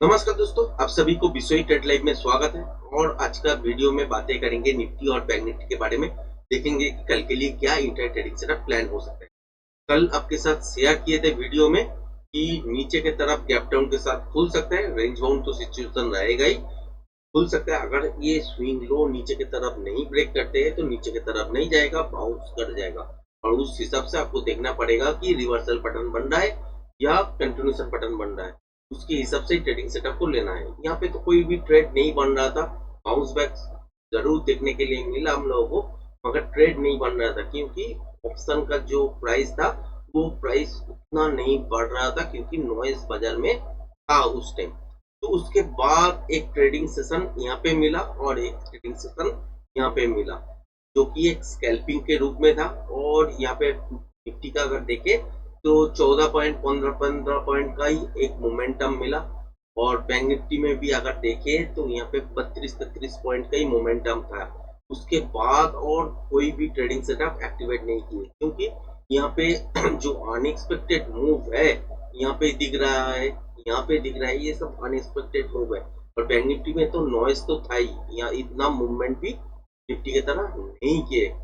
नमस्कार दोस्तों, आप सभी को बिसोई ट्रेड लाइव में स्वागत है। और आज का वीडियो में बातें करेंगे निफ्टी और बैंक निफ्टी के बारे में। देखेंगे कि कल के लिए क्या इंटर ट्रेडिंग सेटअप प्लान हो सकता है। कल आपके साथ शेयर किए थे वीडियो में कि नीचे के तरफ गैप डाउन के साथ खुल सकता है, रेंज बाउंड तो सिचुएशन रहेगा ही, खुल सकता है। अगर ये स्विंग लो नीचे की तरफ नहीं ब्रेक करते हैं तो नीचे की तरफ नहीं जाएगा, बाउंस कर जाएगा। और उस हिसाब से आपको देखना पड़ेगा कि रिवर्सल पैटर्न बन रहा है या कंटिन्यूएशन पैटर्न बन रहा है। उसके हिसाब से ट्रेडिंग सेटअप को लेना है। यहाँ पे तो कोई भी ट्रेड नहीं बन रहा था, बाउंस बैक जरूर देखने के लिए मिला हम लोगों को, मगर ट्रेड नहीं बन रहा था क्योंकि ऑप्शन का जो प्राइस था वो प्राइस उतना नहीं बढ़ रहा था क्योंकि नॉइज बाजार में था उस टाइम। तो उसके बाद एक ट्रेडिंग सेशन यहाँ पे मिला और एक ट्रेडिंग सेशन यहाँ पे मिला, जो कि एक स्कैल्पिंग के रूप में था। और यहाँ पे निफ्टी का अगर देखें तो 14 पॉइंट 15 पॉइंट का ही एक मोमेंटम मिला। और बैंक निफ्टी में भी अगर देखें तो यहाँ पे 32-33 पॉइंट का ही मोमेंटम था। उसके बाद और कोई भी ट्रेडिंग सेटअप एक्टिवेट नहीं किए क्योंकि यहाँ पे जो अनएक्सपेक्टेड मूव है यहाँ पे दिख रहा है, यहाँ पे दिख रहा है, ये सब अनएक्सपेक्टेड मूव है। और बैंक निफ्टी में तो नॉइस तो था ही, यहाँ इतना मूवमेंट भी निफ्टी की तरह नहीं किए।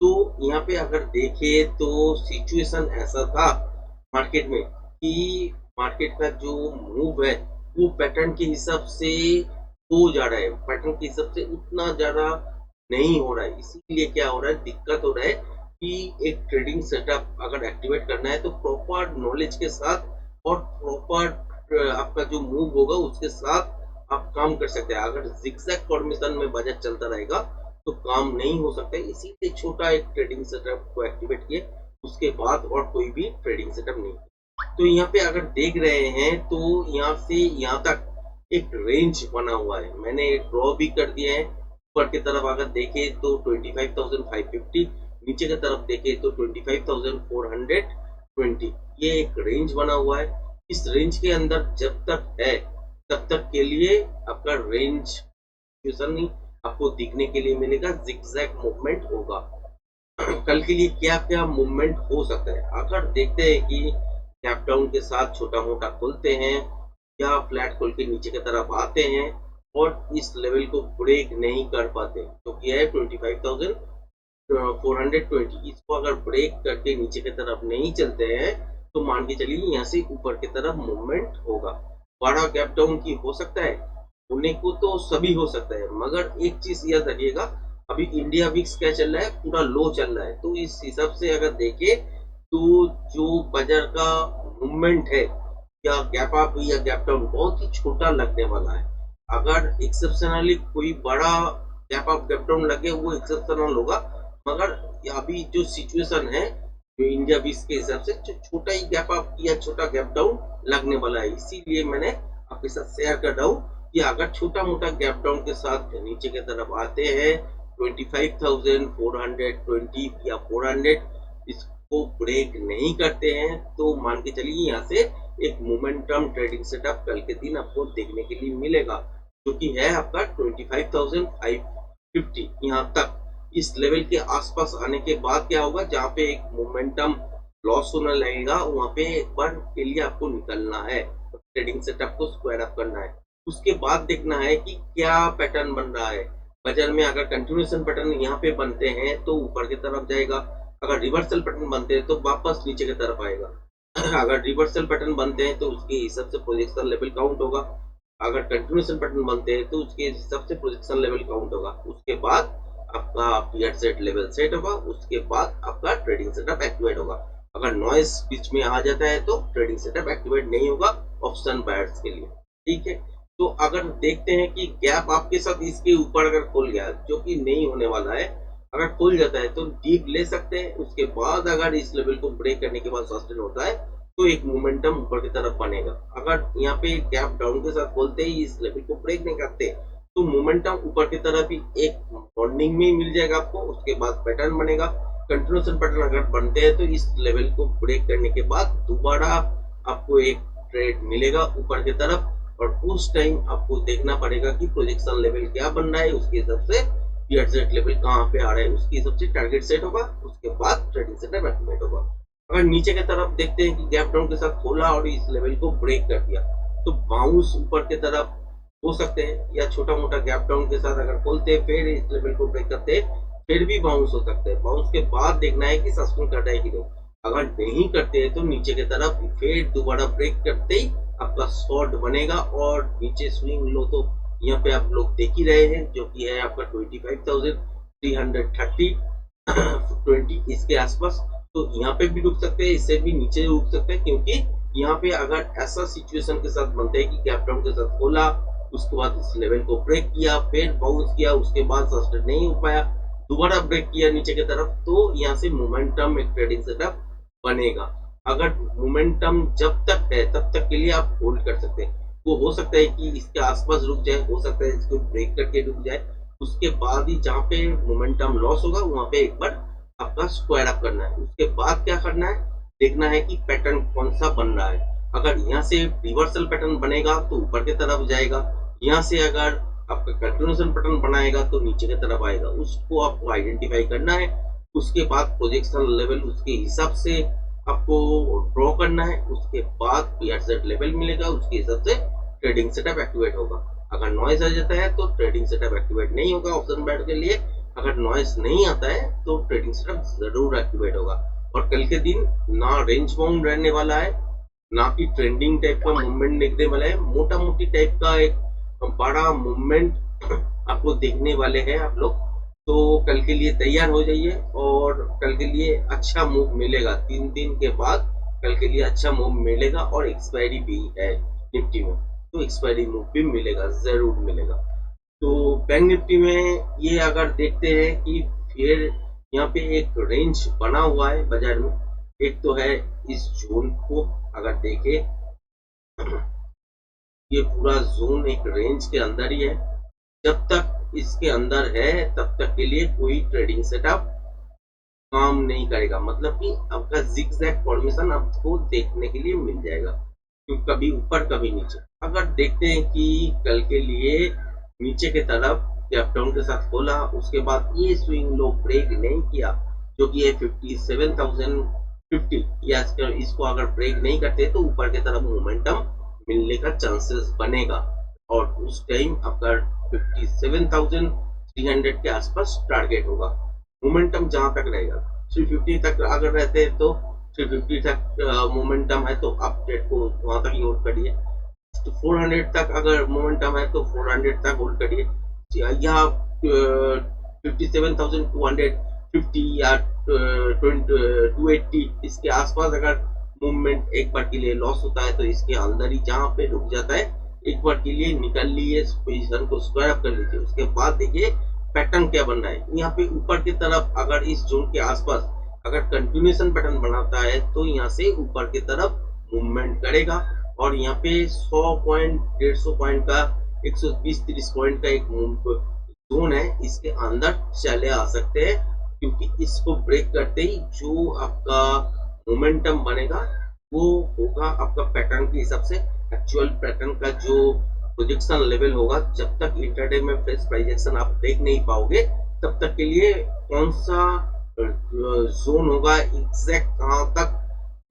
तो यहाँ पे अगर देखें तो सिचुएशन ऐसा था मार्केट में कि मार्केट का जो मूव है वो पैटर्न के हिसाब से हो जा रहा है, पैटर्न के हिसाब से उतना ज्यादा नहीं हो रहा है। इसीलिए क्या हो रहा है, दिक्कत हो रहा है कि एक ट्रेडिंग सेटअप अगर एक्टिवेट करना है तो प्रॉपर नॉलेज के साथ और प्रॉपर आपका जो मूव होगा उसके साथ आप काम कर सकते हैं। अगर जिगजैग फॉर्मेशन में बजट चलता रहेगा तो काम नहीं हो सकता है। इसीलिए छोटा एक ट्रेडिंग सेटअप को एक्टिवेट किए, उसके बाद और कोई भी ट्रेडिंग सेटअप नहीं। तो यहाँ पे अगर देख रहे हैं तो यहाँ से यहाँ तक एक रेंज बना हुआ है, मैंने ड्रॉ भी कर दिया है। ऊपर की तरफ अगर देखें तो 25,550, नीचे की तरफ देखें तो 25,420, ये एक रेंज बना हुआ है। इस रेंज के अंदर जब तक है तब तक के लिए आपका रेंज नहीं आपको दिखने के लिए मिलेगा, जिगजैग मूवमेंट होगा। कल के लिए क्या क्या मूवमेंट हो सकता है, अगर देखते हैं कि गैप डाउन के साथ छोटा मोटा खुलते हैं या फ्लैट खोल के नीचे की तरफ आते हैं और इस लेवल को ब्रेक नहीं कर पाते, जो कि है 25,420, इसको अगर ब्रेक करके नीचे की तरफ नहीं चलते हैं तो मान के चलिए यहाँ से ऊपर की तरफ मूवमेंट होगा। बड़ा गैप डाउन की हो सकता है, होने को तो सभी हो सकता है, मगर एक चीज याद रखिएगा, अभी इंडिया विक्स क्या चल रहा है, पूरा लो चल रहा है। तो इस हिसाब से अगर देखें तो जो बाजार का मूवमेंट है या गैप अप या गैप डाउन बहुत ही छोटा लगने वाला है। अगर एक्सेप्शनली कोई बड़ा गैप अप गैप डाउन लगे वो एक्सेप्शनल होगा, मगर अभी जो सिचुएशन है जो इंडिया विक्स के हिसाब से छोटा ही गैप अप या छोटा गैप डाउन लगने वाला है। इसीलिए मैंने आपके साथ शेयर कर रहा हूँ कि अगर छोटा मोटा गैप डाउन के साथ नीचे की तरफ आते हैं 25,420 या 400 इसको ब्रेक नहीं करते हैं तो मान के चलिए यहाँ से एक मोमेंटम ट्रेडिंग सेटअप कल के दिन आपको देखने के लिए मिलेगा, जो कि है आपका 25,550। यहाँ तक इस लेवल के आसपास आने के बाद क्या होगा, जहाँ पे एक मोमेंटम लॉस होने लगेगा वहां पे एक बार के लिए आपको निकलना है, ट्रेडिंग सेटअप को स्क्वायर अप करना है। उसके बाद देखना है कि क्या पैटर्न बन रहा है बाजार में। अगर कंटिन्यूएशन पैटर्न यहाँ पे बनते हैं तो ऊपर की तरफ जाएगा, अगर रिवर्सल पैटर्न बनते हैं तो वापस नीचे की तरफ आएगा। अगर रिवर्सल पैटर्न बनते हैं तो उसके हिसाब से प्रोजेक्शन लेवल काउंट होगा, अगर कंटिन्यूएशन पैटर्न बनते हैं तो उसके हिसाब से प्रोजेक्शन लेवल काउंट होगा। उसके बाद आपका पीरियड सेट लेवल सेट होगा, उसके बाद आपका ट्रेडिंग सेटअप एक्टिवेट होगा। अगर नॉइस बीच में आ जाता है तो ट्रेडिंग सेटअप एक्टिवेट नहीं होगा ऑप्शन बायर्स के लिए, ठीक है। तो अगर देखते हैं कि गैप आपके साथ इसके ऊपर अगर खुल गया, जो कि नहीं होने वाला है, अगर खुल जाता है तो डीप ले सकते हैं। उसके बाद अगर इस लेवल को ब्रेक करने के बाद सस्टेन होता है तो एक मोमेंटम ऊपर की तरफ बनेगा। अगर यहाँ पे गैप डाउन के साथ खोलते ही इस लेवल को ब्रेक नहीं करते तो मोमेंटम ऊपर की तरफ ही एक मॉर्निंग में मिल जाएगा आपको। उसके बाद पैटर्न बनेगा, कंटिन्यूएशन पैटर्न अगर बनते हैं तो इस लेवल को ब्रेक करने के बाद दोबारा आपको एक ट्रेड मिलेगा ऊपर की तरफ। और उस टाइम आपको देखना पड़ेगा कि प्रोजेक्शन लेवल क्या बन रहा है, उसके हिसाब से पीरियड सेट लेवल कहाँ पे आ रहा है, उसके हिसाब से टारगेट सेट होगा। उसके बाद ट्रेडिंग सेटअप एक्टिवेट होगा। अगर नीचे की तरफ देखते हैं कि गैप डाउन के साथ खोला और इस लेवल को ब्रेक कर दिया तो बाउंस ऊपर की तरफ हो सकते हैं, या छोटा मोटा गैप डाउन के साथ अगर खोलते हैं फिर इस लेवल को ब्रेक करते हैं फिर भी बाउंस हो सकते हैं। बाउंस के बाद देखना है कि सस्टेन कर रहा है कि नहीं। अगर नहीं करते हैं तो नीचे की तरफ फिर दोबारा ब्रेक करते ही आपका शॉर्ट बनेगा और नीचे स्विंग लो तो यहाँ पे आप लोग देख ही रहे हैं, जो कि है आपका 25,330 20 इसके आसपास। तो यहाँ पे भी रुक सकते हैं, इससे भी नीचे रुक सकते हैं, क्योंकि यहाँ पे अगर ऐसा सिचुएशन के साथ बनते हैं कि गैप डाउन के साथ खोला, उसके बाद इस लेवल को ब्रेक किया, फिर बाउंस किया, उसके बाद सस्टेन नहीं हो पाया, दोबारा ब्रेक किया नीचे की तरफ, तो यहाँ से मोमेंटम एक ट्रेडिंग सेटअप बनेगा। अगर मोमेंटम जब तक है तब तक के लिए आप होल्ड कर सकते हैं। वो हो सकता है कि इसके आसपास रुक जाए, हो सकता है इसको ब्रेक करके रुक जाए, उसके बाद ही जहाँ पे मोमेंटम लॉस होगा वहां पे एक बार आपका स्क्वायर अप करना है। उसके बाद क्या करना है, देखना है कि पैटर्न कौन सा बन रहा है। अगर यहाँ से रिवर्सल पैटर्न बनेगा तो ऊपर की तरफ जाएगा, यहाँ से अगर आपका कंटिन्यूएशन पैटर्न बनाएगा तो नीचे की तरफ आएगा। उसको आपको आइडेंटिफाई करना है, उसके बाद प्रोजेक्शन लेवल उसके हिसाब से आपको ड्रॉ करना है, उसके बाद पीआर लेवल मिलेगा, उसके हिसाब से ट्रेडिंग सेटअप एक्टिवेट होगा। अगर नॉइज आ जाता है तो ट्रेडिंग सेटअप एक्टिवेट नहीं होगा ऑप्शन बैट के लिए। अगर नॉइज नहीं आता है तो ट्रेडिंग सेटअप जरूर एक्टिवेट होगा। और कल के दिन ना रेंज बाउंड रहने वाला है, ना कि ट्रेंडिंग टाइप का मूवमेंट देखने वाला है, मोटा मोटी टाइप का एक बड़ा मूवमेंट आपको देखने वाले हैं आप लोग। तो कल के लिए तैयार हो जाइए और कल के लिए अच्छा मूव मिलेगा। 3 दिन के बाद कल के लिए अच्छा मूव मिलेगा और एक्सपायरी भी है निफ्टी में, तो एक्सपायरी मूव भी मिलेगा, जरूर मिलेगा। तो बैंक निफ्टी में ये अगर देखते हैं कि फिर यहाँ पे एक रेंज बना हुआ है बाजार में, एक तो है इस जोन को अगर देखें, ये पूरा जोन एक रेंज के अंदर ही है। जब तक इसके अंदर है तब तक के लिए कोई ट्रेडिंग सेटअप काम नहीं करेगा, मतलब कि आपका जिगजैग फॉर्मेशन आपको देखने के लिए मिल जाएगा, क्योंकि कभी ऊपर कभी नीचे। अगर देखते हैं कि कल के लिए नीचे की तरफ गैप डाउन के साथ खोला, उसके बाद ये स्विंग लो ब्रेक नहीं किया, जो कि है 57,050, या इसको अगर ब्रेक नहीं करते तो ऊपर की तरफ मोमेंटम मिलने का चांसेस बनेगा और उस टाइम आपका 57,300 के आसपास टारगेट होगा। मोमेंटम जहां तक रहेगा 350 तक अगर रहते हैं तो 350 तक मोमेंटम है तो आप ट्रेड को वहां तक ही होल्ड करिए। तो 400 तक अगर मोमेंटम है तो 400 तक होल्ड करिए, या 57,250 या 280 इसके आसपास अगर मूवमेंट एक बार के लिए लॉस होता है तो इसके अंदर ही जहां पे रुक जाता है एक बार के लिए निकल लिए, पोजीशन को स्क्वायर अप कर लीजिए। उसके बाद देखिए पैटर्न क्या बन रहा है। यहाँ पे ऊपर की तरफ अगर इस जोन के आसपास अगर कंटिन्यूएशन पैटर्न बनाता है तो यहाँ से ऊपर की तरफ मूवमेंट करेगा और यहाँ पे 100 पॉइंट 150 पॉइंट का 120-30 पॉइंट का एक जोन है, इसके अंदर चले आ सकते हैं, क्योंकि इसको ब्रेक करते ही जो आपका मोमेंटम बनेगा वो होगा आपका पैटर्न के हिसाब से। एक्चुअल पैटर्न का जो प्रोजेक्शन लेवल होगा, जब तक इंटरडे में फ्रेश प्राइस एक्शन आप देख नहीं पाओगे तब तक के लिए कौन सा जोन होगा, एग्जैक्ट कहां तक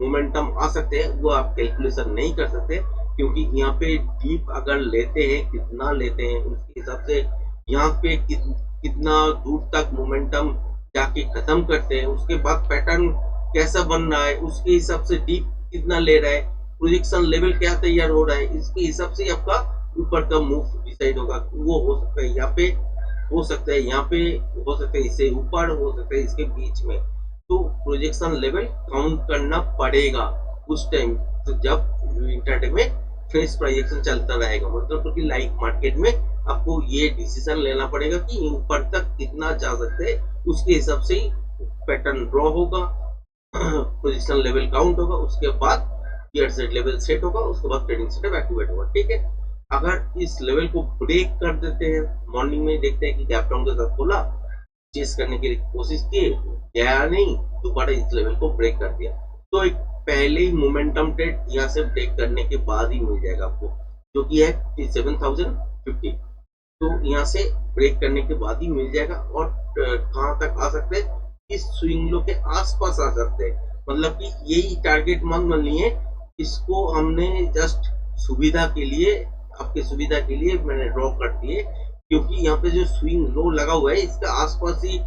मोमेंटम आ सकते हैं वो आप कैलकुलेशन नहीं कर सकते, क्योंकि यहाँ पे डीप अगर लेते हैं, कितना लेते हैं उसके हिसाब से यहाँ पे कितना दूर तक मोमेंटम जाके खत्म करते हैं, उसके बाद पैटर्न कैसा बन रहा है उसके हिसाब से डीप कितना ले रहा है, प्रोजेक्शन लेवल क्या तैयार हो रहा है, इसके हिसाब से आपका ऊपर का मूव डिसाइड होगा। वो हो सकता है यहाँ पे, हो सकता है यहाँ पे, हो सकता है इससे ऊपर, हो सकता है इसके बीच में। तो प्रोजेक्शन लेवल काउंट करना पड़ेगा उस टाइम, तो जब इंटरडे में फ्रेश प्राइजेक्शन चलता रहेगा, मतलब क्योंकि लाइव मार्केट में आपको ये डिसीजन लेना पड़ेगा कि ऊपर तक कितना जा सकते हैं, उसके हिसाब से ही पैटर्न ड्रॉ होगा, पोजीशन लेवल काउंट होगा, उसके बाद ईयर सेट लेवल सेट होगा, उसके बाद ट्रेडिंग सेटअप एक्टिवेट होगा। ठीक है, अगर इस लेवल को ब्रेक कर देते हैं, मॉर्निंग में देखते हैं कि गैप डाउन के साथ खोला, चेस करने की कोशिश की, गया नहीं, दोबारा इस लेवल को ब्रेक कर दिया, तो एक पहले ही मोमेंटम ट्रेड यहाँ से ब्रेक करने के बाद ही मिल जाएगा आपको, जो कि है 57,050। तो यहाँ से ब्रेक करने के बाद ही मिल जाएगा और कहाँ तक आ सकते हैं, इस स्विंग लो के आसपास आ सकते हैं, मतलब कि यही टारगेट मान लिए, इसको हमने जस्ट सुविधा के लिए, आपके सुविधा के लिए मैंने ड्रॉ कर दिए, क्योंकि यहाँ पे जो स्विंग लो लगा हुआ है इसका आसपास ही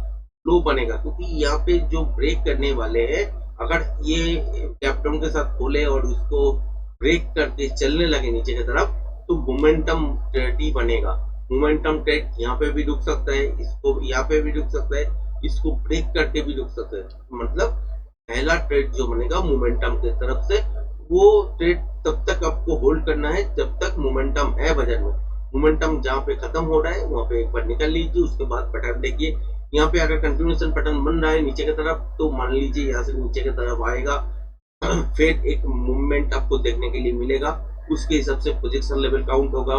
लो बनेगा, क्योंकि यहाँ पे जो ब्रेक करने वाले हैं अगर ये गैप डाउन के साथ खोले और उसको ब्रेक करके चलने लगे नीचे की तरफ तो मोमेंटम ट्रेड ही बनेगा। मोमेंटम ट्रेड यहाँ पे भी रुक सकता है, इसको यहाँ पे भी रुक सकता है, इसको ब्रेक करके भी रुक सकता है। मतलब पहला ट्रेड जो बनेगा मोमेंटम की तरफ से, वो ट्रेड तब तक आपको होल्ड करना है जब तक मोमेंटम है बाजार में। मोमेंटम जहाँ पे खत्म हो रहा है वहां पे एक बार निकल लीजिए, उसके बाद पैटर्न देखिए। यहाँ पे अगर कंटिन्यूएशन पैटर्न बन रहा है नीचे की तरफ तो मान लीजिए यहाँ से नीचे की तरफ आएगा, फिर एक मूवमेंट आपको देखने के लिए मिलेगा, उसके हिसाब से पोजीशन लेवल काउंट होगा,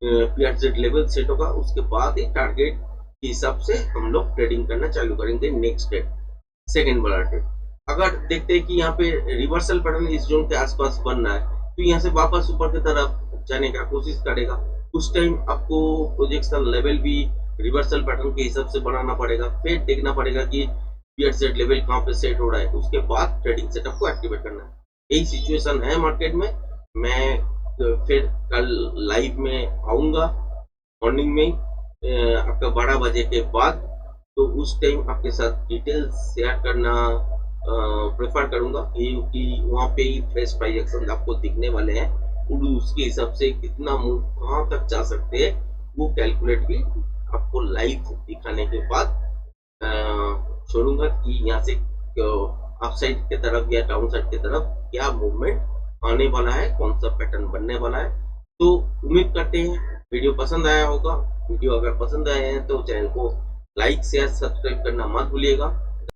पीआरजेड लेवल सेट होगा, उसके बाद ही टारगेट के हिसाब से हम लोग ट्रेडिंग करना चालू करेंगे। नेक्स्ट ट्रेड, सेकेंड वाला ट्रेड, अगर देखते हैं कि यहाँ पे रिवर्सल पैटर्न इस जोन के आसपास बन रहा है तो यहाँ से वापस ऊपर की तरफ जाने का कोशिश करेगा। उस टाइम आपको प्रोजेक्शन लेवल भी रिवर्सल पैटर्न के हिसाब से बनाना पड़ेगा, फिर देखना पड़ेगा कि पीयर सेट लेवल कहाँ पे सेट हो रहा है, उसके बाद ट्रेडिंग सेटअप को एक्टिवेट करना है। यही सिचुएशन है मार्केट में। मैं फिर कल लाइव में आऊंगा मॉर्निंग में आपका 12 बजे के बाद, तो उस टाइम आपके साथ डिटेल्स शेयर करना प्रेफर करूंगा, क्योंकि वहाँ पे ही फ्रेश प्राइस एक्शन आपको दिखने वाले हैं, उसके हिसाब से कितना मूव कहाँ तक जा सकते हैं वो कैलकुलेट भी आपको लाइव दिखाने के बाद छोड़ूंगा कि यहाँ से अपसाइड की तरफ या डाउन साइड की तरफ क्या मूवमेंट आने वाला है, कौन सा पैटर्न बनने वाला है। तो उम्मीद करते हैं वीडियो पसंद आया होगा। वीडियो अगर पसंद आए हैं तो चैनल को लाइक शेयर सब्सक्राइब करना मत भूलिएगा।